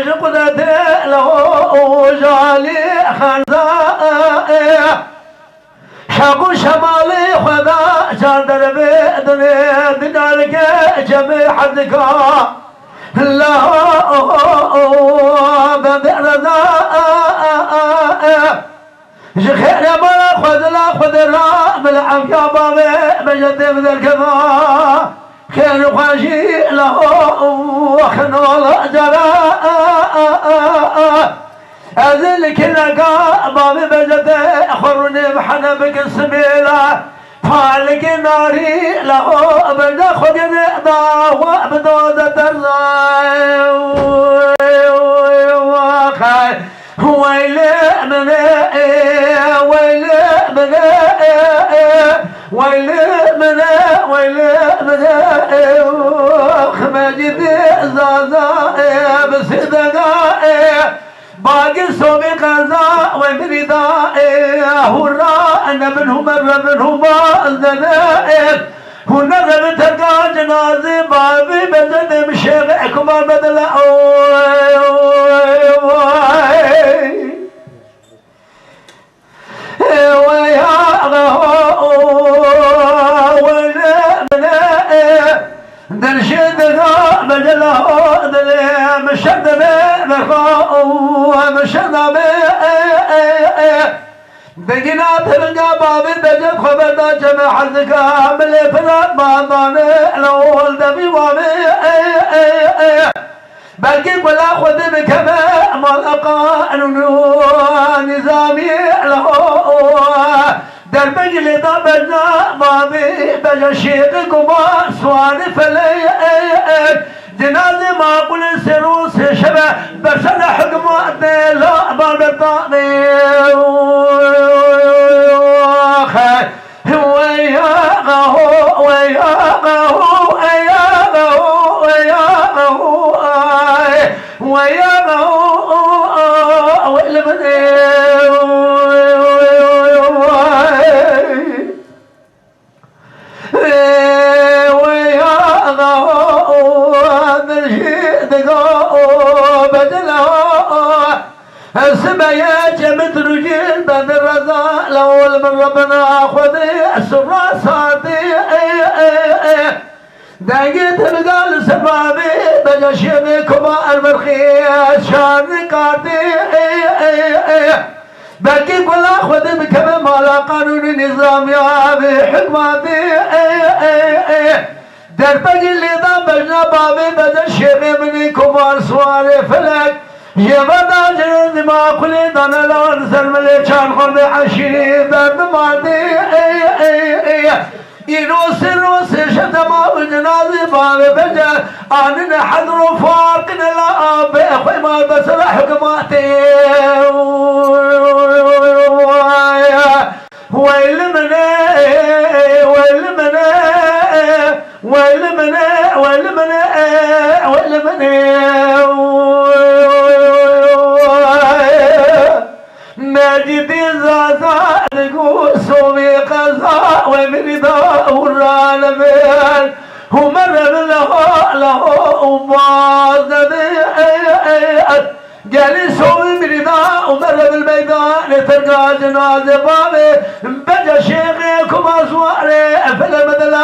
قدرت له جالي خزائه شاقو شمالي خدا شان دربي دنيا دنالك جميع حدك لا بمرضا خير يا ملا خذ لا خذ لا ملعب يا بابي بجد بذلكما خير خاشي له وخنول جراء أذلك لقى بابي بجد أخرني بحنا بك السبيلة فالك ناري له بجد خذني ضاوى بدودة الرأي ويلي مني ويلي مني ويلي مني ويلي مني خمجدي زازا بسدقائي باقي صومي قزا ومردائي هرا أنا منهم منهما الزنائي هنا غبت تلقى جنازي بابي بزد مشيخكم بدل بقينا تلقى بابي بجد خبرنا جمع حزك عملي فلا ما ضاني الأول دمي وامي بلقي ولا خذ بكما ملقى نظامي له دربج لدا بجنا بابي بجا شيقكما سواني فلي جنازي ما قل سروس شبه بشر حكمات لا بابطاني السبايا جمت رجل بن الرزا الأول من ربنا خذي السراساتي داقيت القال سبابي بجا شيبي كما المرخيص شان قاتي بلقي ولا خذ بكما مالا قانون النظام يا بحكماتي دربقي اللي ذا بجنا بابي بجا شيبي مني كبار سواري فلك يبدا جند ما كل دنا لون سلملي شان خرد عشيري درد مادي يروس روس شتما وجنازي بابي بجا اننا حضر فارقنا لا بأخوي ما بسر حكماتي ويل مني ويل مني ويل مني ويل مني ويل مني نجدي زازا نقول سومي قزا ومردا والعالمين ومر له ومازدي جالي سومي مردا ومر بالميدان تلقى جنازة بابي بجا شيخي كما سواري فلا بدلا